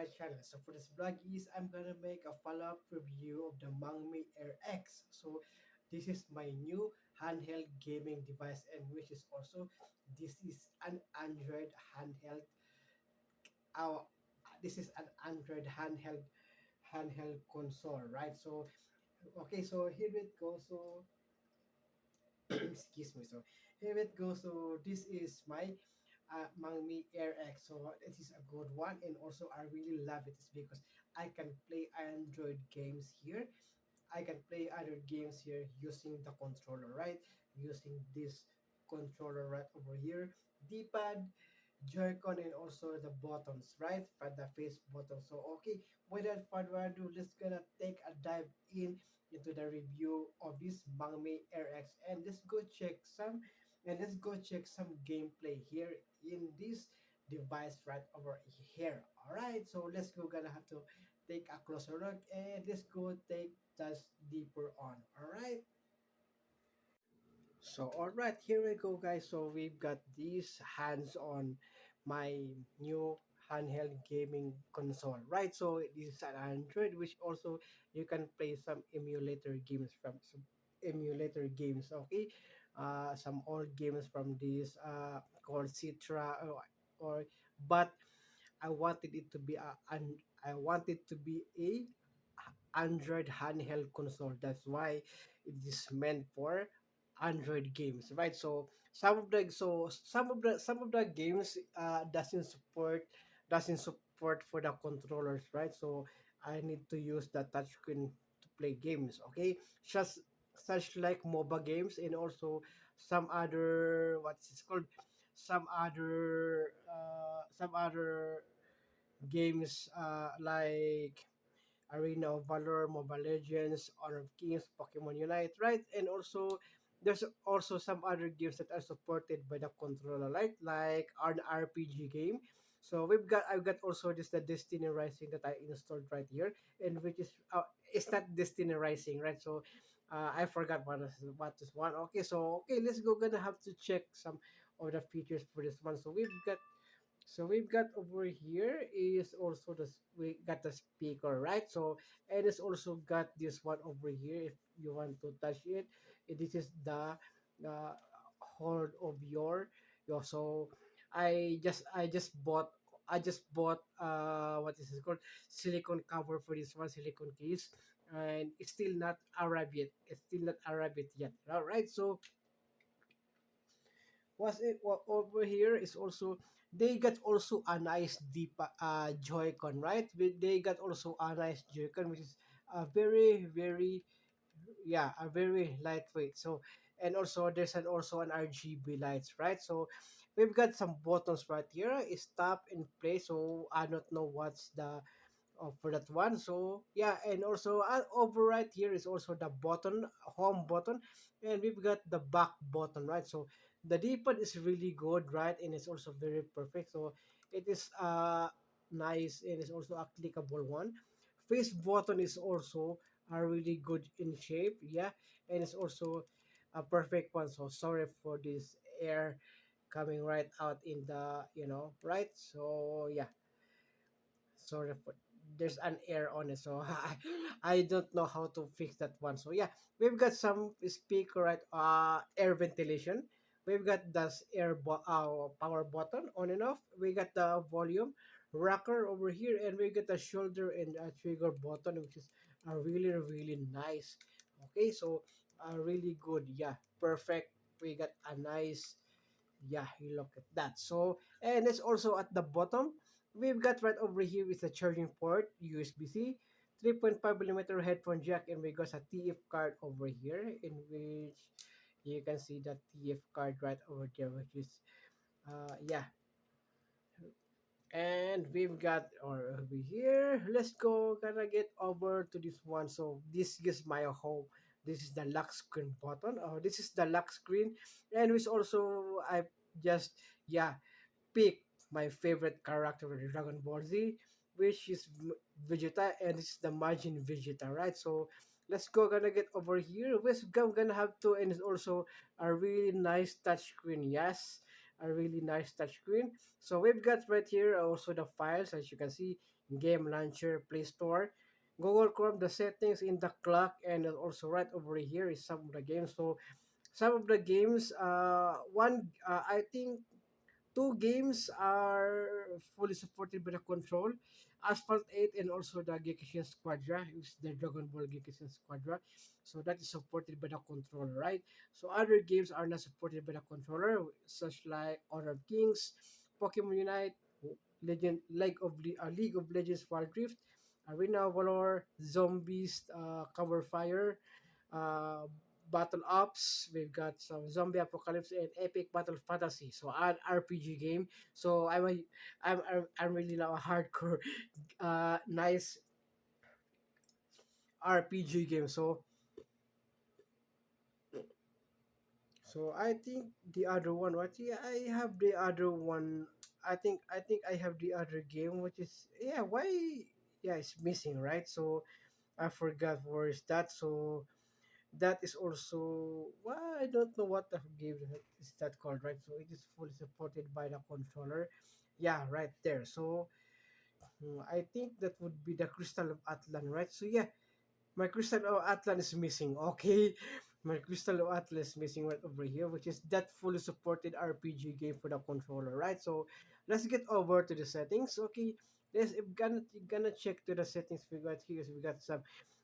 my channel. So for this vlog is I'm gonna make a follow-up review of the Mangmi Air X. So this is my new handheld gaming device, and which is also this is an Android handheld. Uh, this is an Android handheld console, right? So okay, so here it goes. So excuse me. So here it goes. So this is my Mangmi Air X. So it is a good one, and also I really love it. It's because I can play Android games here. I can play Android games here using the controller, right? Using this controller right over here, D-pad, Joy-Con, and also the buttons, right? For the face button. So okay, without further ado, let's gonna take a dive in into the review of this Mangmi Air X, and let's go check some gameplay here in this device right over here. All right, so let's go. Gonna have to take a closer look, and let's go take that deeper on. All right. So, all right, here we go, guys. So, we've got these hands on my new handheld gaming console, right? So, this is an Android, which also you can play some emulator games from some emulator games, okay? Some old games from this called Citra, or but I wanted it to be I wanted to be a Android handheld console. That's why it is meant for Android games, right? So some of the games doesn't support for the controllers, right? So I need to use the touchscreen to play games. Okay, just such like MOBA games, and also some other what's it called, some other games like Arena of Valor, Mobile Legends, Honor of Kings, Pokemon Unite, right? And also there's also some other games that are supported by the controller, right? Like an RPG game. So I've got also this the Destiny Rising that I installed right here, and which is it's not Destiny Rising, right? So I forgot what is one. Okay, so okay, let's go. Gonna have to check some of the features for this one. We've got over here is also we got the speaker, right? So and it's also got this one over here if you want to touch it. This is the uh, hold of your so I just bought what is it called, silicone cover for this one, silicone case, and it's still not Arab yet. It's still not Arab yet. All right, so was it over here is also they got also a nice deep Joy-Con, right? They got also a nice Joy-Con, which is a very a very lightweight. So and also there's also an RGB lights, right? So we've got some buttons right here. Is stop and play. So I don't know what's the for that one. So yeah, and also over right here is also the button, home button, and we've got the back button, right? So the d-pad is really good, right? And it's also very perfect. So it is nice, and it's also a clickable one. Face button is also a really good in shape, yeah, and it's also a perfect one. So sorry for this air coming right out in the, right? So yeah, sort of there's an air on it, so I don't know how to fix that one. So yeah, we've got some speaker, right? Air ventilation. We've got the power button on and off. We got the volume rocker over here, and we got the shoulder and trigger button, which is really nice. Okay, so really good, yeah, perfect. We got a nice, yeah, you look at that. So and it's also at the bottom we've got right over here is a charging port, USB-C, 3.5 millimeter headphone jack, and we got a TF card over here, in which you can see the TF card right over there, which is yeah. And we've got over here, let's go gonna get over to this one. So this is my home. This is the lock screen button. Oh, this is the lock screen, and which also I just, yeah, pick my favorite character in Dragon Ball Z, which is Vegeta, and it's the Majin Vegeta, right? So let's go gonna get over here. I'm gonna have to, and it's also a really nice touchscreen. Yes, a really nice touchscreen. So we've got right here also the files, as you can see. game launcher, Play Store, Google Chrome, the settings in the clock, and also right over here is some of the games. So some of the games, I think two games are fully supported by the control. Asphalt 8 and also the Gekishin Squadra, which is the Dragon Ball Gekishin Squadra. So that is supported by the controller, right? So other games are not supported by the controller, such like Honor of Kings, Pokemon Unite, League of Legends Wild Rift, Arena of Valor, Zombies, Cover Fire, uh, Battle Ops. We've got some Zombie Apocalypse and Epic Battle Fantasy. So an RPG game. So I'm really now a hardcore, nice RPG game. So I think the other one. What? Yeah, I have the other one. I think I have the other game, which is yeah. Why? Yeah, it's missing, right? So I forgot where is that. So that is also well, I don't know what the game is that called, right? So it is fully supported by the controller. Yeah, right there. So I think that would be the Crystal of Atlan, right? So yeah, my Crystal of Atlan is missing. Okay, my Crystal of Atlan is missing right over here, which is that fully supported RPG game for the controller, right? So let's get over to the settings. Okay, let's if gonna check to the settings we got here. So we got some.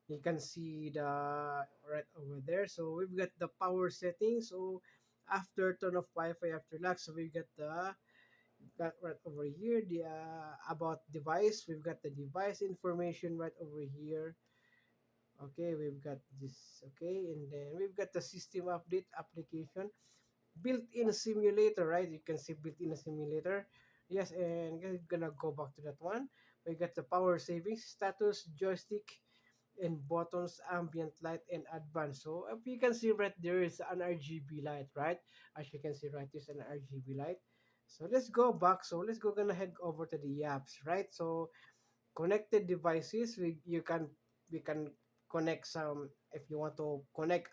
You can see the right over there. So we've got the power settings. So after turn off Wi-Fi after lock, so we got the got right over here the about device. We've got the device information right over here. Okay, we've got this. Okay, and then we've got the system update application, built-in simulator, right? You can see built-in simulator. Yes, and we're gonna go back to that one. We got the power savings status, joystick, and buttons, ambient light, and advanced. So if you can see right there is an RGB light, right? As you can see right, there's an RGB light. So let's go back. So let's go gonna head over to the apps, right? So connected devices, we can connect some if you want to connect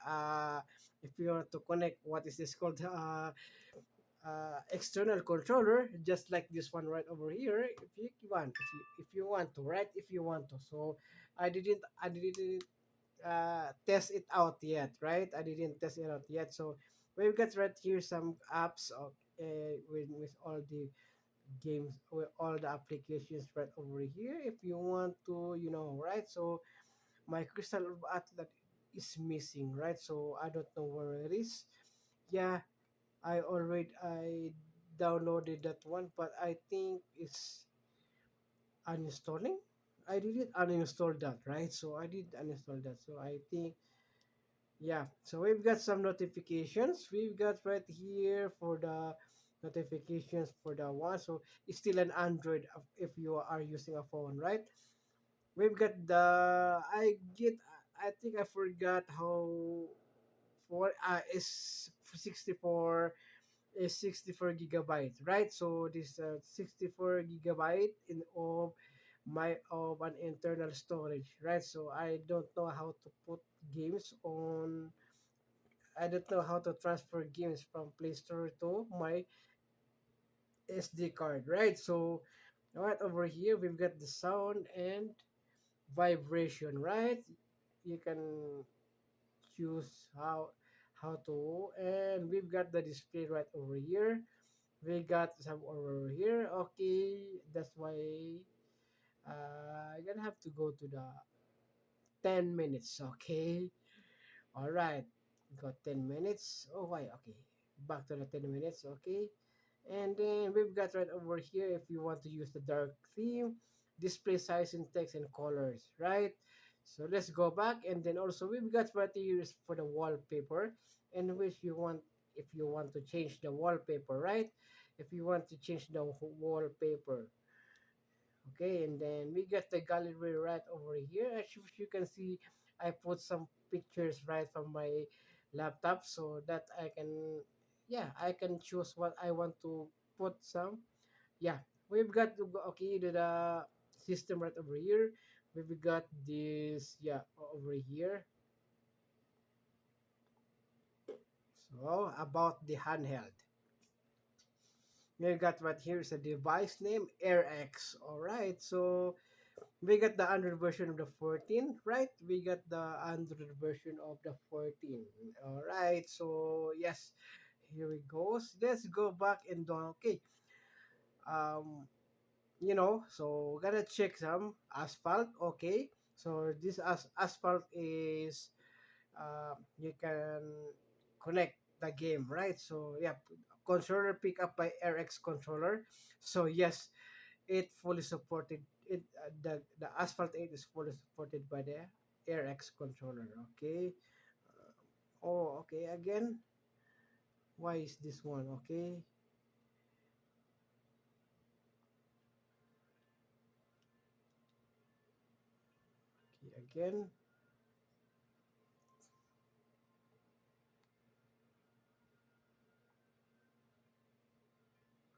what is this called external controller, just like this one right over here. If you want to, right? If you want to. So I didn't test it out yet, right? I didn't test it out yet. So we've got right here some apps of with all the games, with all the applications right over here. If you want to, right? So my Crystal of Atlas is missing, right? So I don't know where it is. Yeah, I downloaded that one, but I think it's uninstalling. I didn't uninstall that, right? So I did uninstall that. So I think yeah. So we've got some notifications. We've got right here for the notifications for the one. So it's still an Android if you are using a phone, right? We've got I think I forgot how for is 64 is 64 gigabyte, right? So this 64 gigabyte in of my of an internal storage, right? So I don't know how to put games on. I don't know how to transfer games from Play Store to my SD card, right? So right over here we've got the sound and vibration, right? You can choose how to, and we've got the display right over here. We got some over here. Okay, that's why I'm gonna have to go to the 10 minutes. Okay, all right, got 10 minutes. Oh why? Okay, back to the 10 minutes. Okay, and then we've got right over here if you want to use the dark theme, display size and text and colors, right? So let's go back, and then also we've got right here is for the wallpaper, and which you want if you want to change the wallpaper, right? If you want to change the wallpaper, okay, and then we got the gallery right over here. As you can see, I put some pictures right from my laptop so that I can, yeah, I can choose what I want to put some. Yeah, we've got to go, okay, the system right over here. We've got this, yeah, over here. So about the handheld. We got right here is a device name AirX. All right, so We got the Android version of the 14, right? We got the Android version of the 14. All right. So yes, here we go. Let's go back and do okay. Um, so we're gonna check some asphalt. Okay. So this asphalt is you can connect the game, right? So yeah, controller pick up by RX controller. So yes, it fully supported it. The Asphalt 8 is fully supported by the RX controller. Okay. Oh, okay. Again, why is this one? Okay. Okay. Again.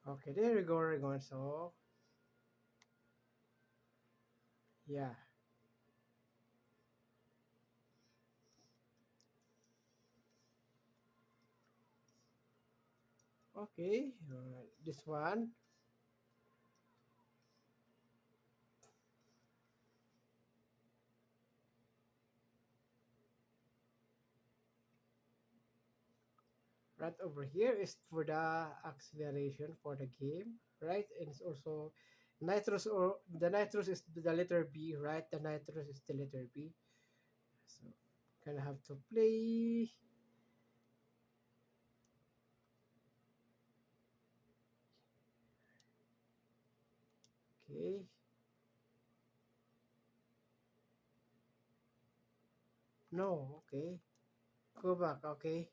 Okay. There we go. There we go. So yeah. Okay. This one. Right over here is for the acceleration for the game, right? And it's also nitros, or the nitros is the letter B, right? The nitros is the letter B. So gonna have to play. Okay. No, okay. Go back, okay.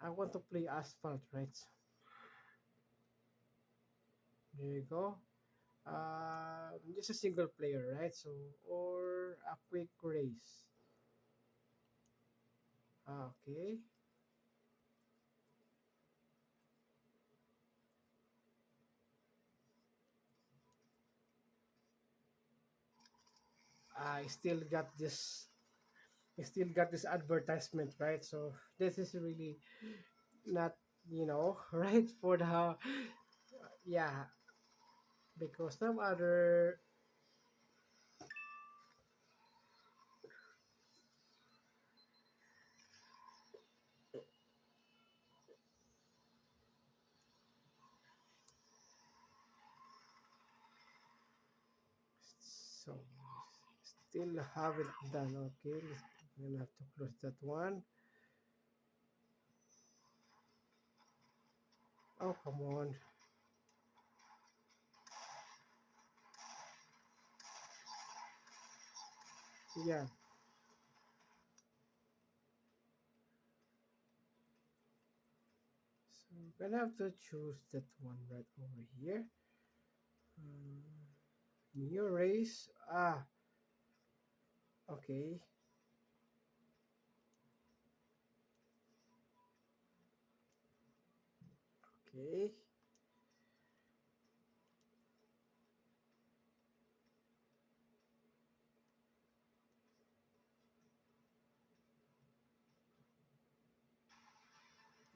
I want to play asphalt, right? There you go. Just a single player, right? So or a quick race. Okay. I still got this. I still got this advertisement, right? So this is really not, right for the yeah, because some other. So still haven't done. Okay, I'm gonna have to close that one. Oh, come on. Yeah. So I'm gonna have to choose that one right over here. New race. Okay. Okay.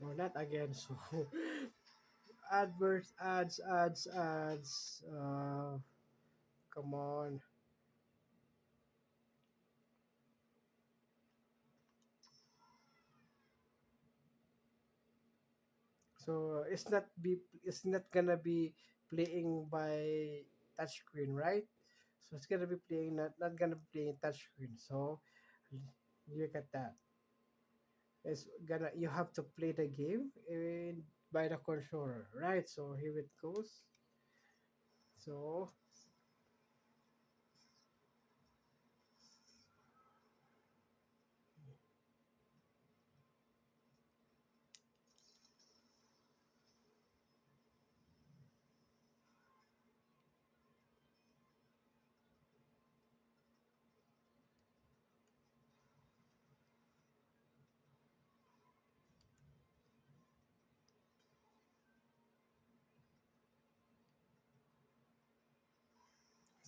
Oh, not again. So adverts, ads. Come on. So it's not gonna be playing by touchscreen, right? So it's gonna be playing not gonna be playing touchscreen. So look at that. It's gonna you have to play the game by the controller, right? So here it goes. So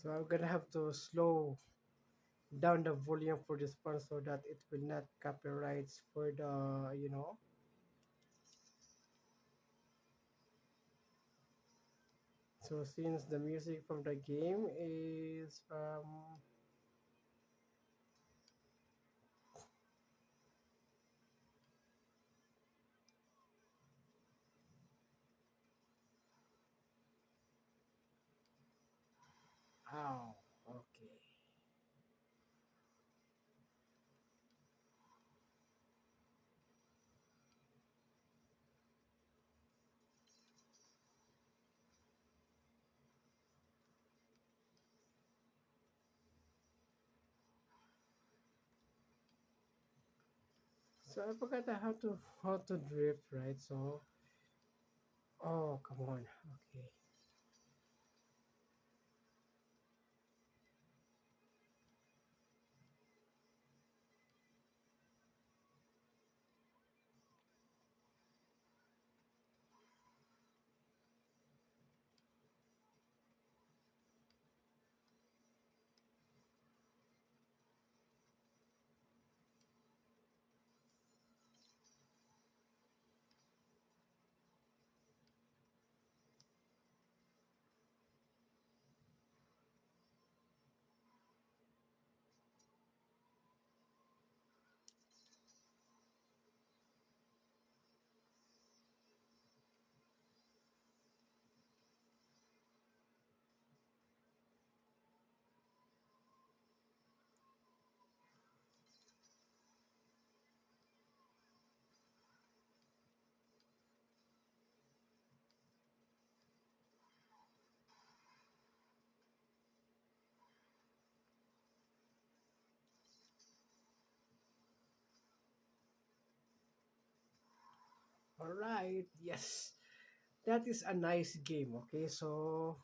I'm gonna have to slow down the volume for this one so that it will not copyrights for the So since the music from the game is from oh, okay. So I forgot how to drift, right? So oh, come on. Okay. All right. Yes. That is a nice game. Okay. So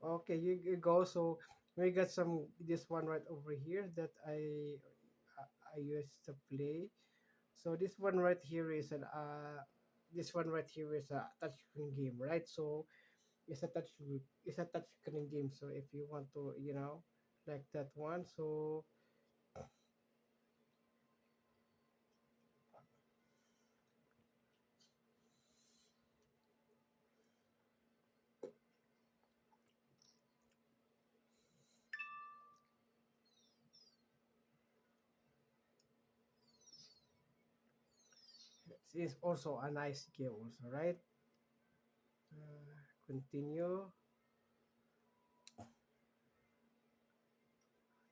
okay, you go. So we got some this one right over here that I used to play. So this one right here is an this one right here is a touchscreen game, right? So it's a touchscreen game. So if you want to, like that one, so it's also a nice game, also, right? Continue.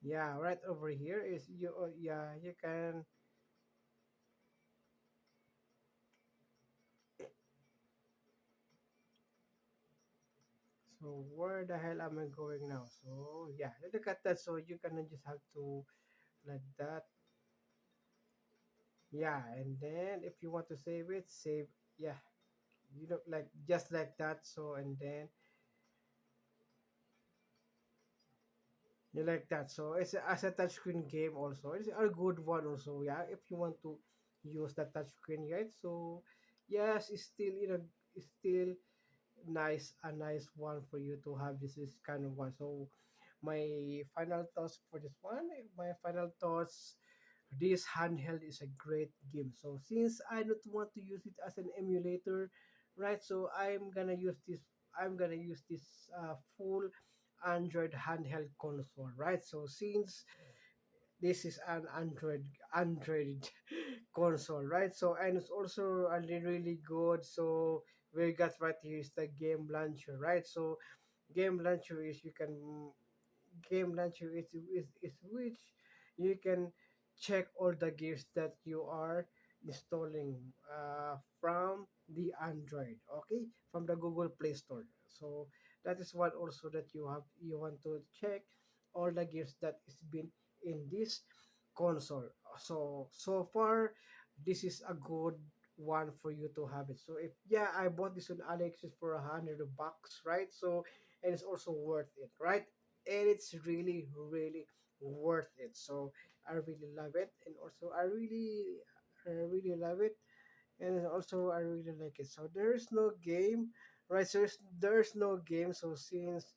Yeah, right over here is you. Yeah, you can. So where the hell am I going now? So yeah, look at that. So you gonna just have to like that. Yeah, and then if you want to save it, save. Yeah, like just like that. So and then you like that. So it's as a touchscreen game also. It's a good one also. Yeah, if you want to use the touchscreen, right? So yes, it's still it's still nice a nice one for you to have this kind of one. So my final thoughts for this one, my final thoughts, this handheld is a great game. So since I don't want to use it as an emulator, right? So I'm gonna use this full Android handheld console, right? So since this is an Android console, right? So and it's also really really good. So we got right here is the game launcher, right? So game launcher is you can game launcher is which you can check all the games that you are installing from the Android, okay, from the Google Play Store. So that is what also that you want to check all the games that is been in this console. So far this is a good one for you to have it. So if yeah, I bought this on AliExpress for 100 bucks, right? So and it's also worth it, right? And it's really really worth it. So I really love it, and also I really love it, and also I really like it. So there's no game, right? So there's no game. So since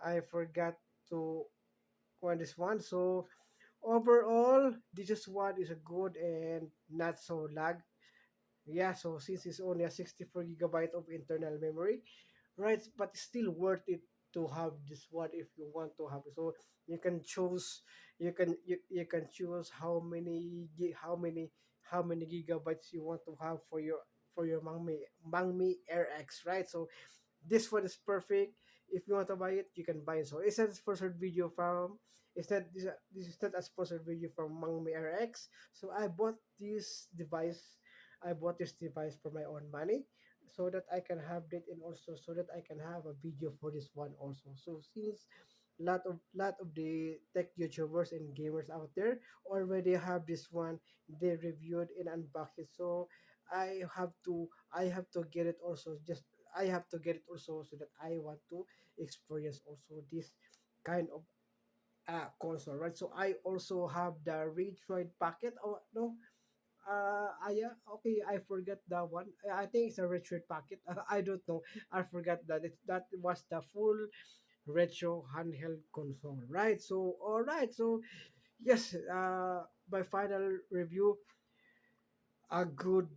I forgot to on this one, so overall, this one is a good and not so lag. Yeah, so since it's only a 64 gigabyte of internal memory, right? But it's still worth it to have this one if you want to have it. So you can choose, you can choose how many gigabytes you want to have for your Mangmi RX, right? So this one is perfect. If you want to buy it, you can buy it. So it's not a sponsored video from. This is not a sponsored video from Mangmi RX. So I bought this device for my own money, so that I can have it, and also so that I can have a video for this one also. So since lot of the tech YouTubers and gamers out there already have this one, they reviewed and unboxed it. So I have to get it also. Just I have to get it also, so that I want to experience also this kind of console, right? So I also have the Retroid packet. Oh no, yeah, okay, I forgot that one. I think it's a retro packet. I don't know. I forgot that that was the full retro handheld console, right? So all right, so yes, my final review, a good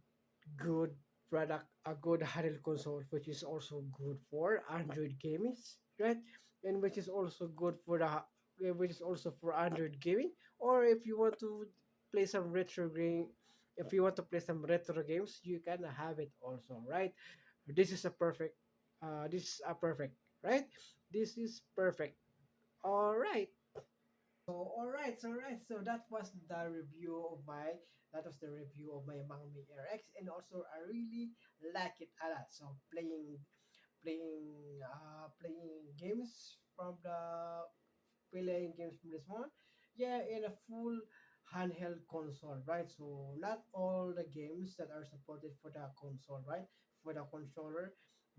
product, a good handheld console, which is also good for Android gaming, right? And which is also good for which is also for Android gaming. Or if you want to play some retro game, if you want to play some retro games, you can have it also, right? This is a perfect. This is a perfect, right? This is perfect. All right. So so that was the review of my Mangmi RX, and also I really like it a lot. So playing games from the playing games from this one, yeah, in a full handheld console, right? So not all the games that are supported for the console, right? For the controller,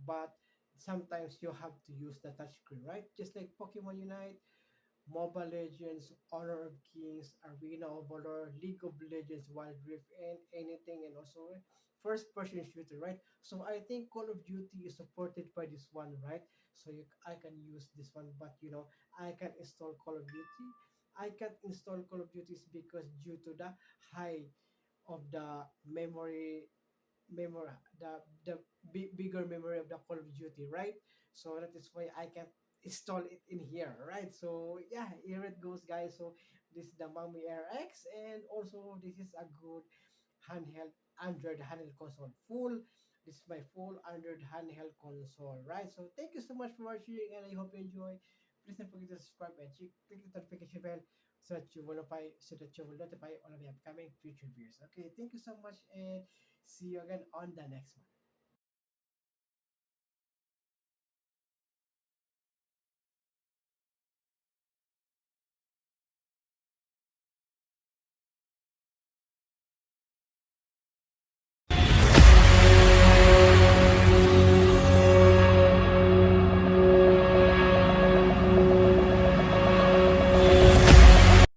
but sometimes you have to use the touchscreen, right? Just like Pokemon Unite, Mobile Legends, Honor of Kings, Arena of Valor, League of Legends, Wild Rift, and anything, and also first person shooter, right? So I think Call of Duty is supported by this one, right? So I can use this one, but I can install Call of Duty. I can't install Call of Duties because due to the high of the memory the bigger memory of the Call of Duty, right? So that is why I can install it in here, right? So yeah, here it goes, guys. So this is the Mami RX, and also this is a good handheld Android handheld console. This is my full Android handheld console, right? So thank you so much for watching, and I hope you enjoy. Please don't forget to subscribe and click the notification bell so that you will notify all of the upcoming future videos. Okay, thank you so much, and see you again on the next one.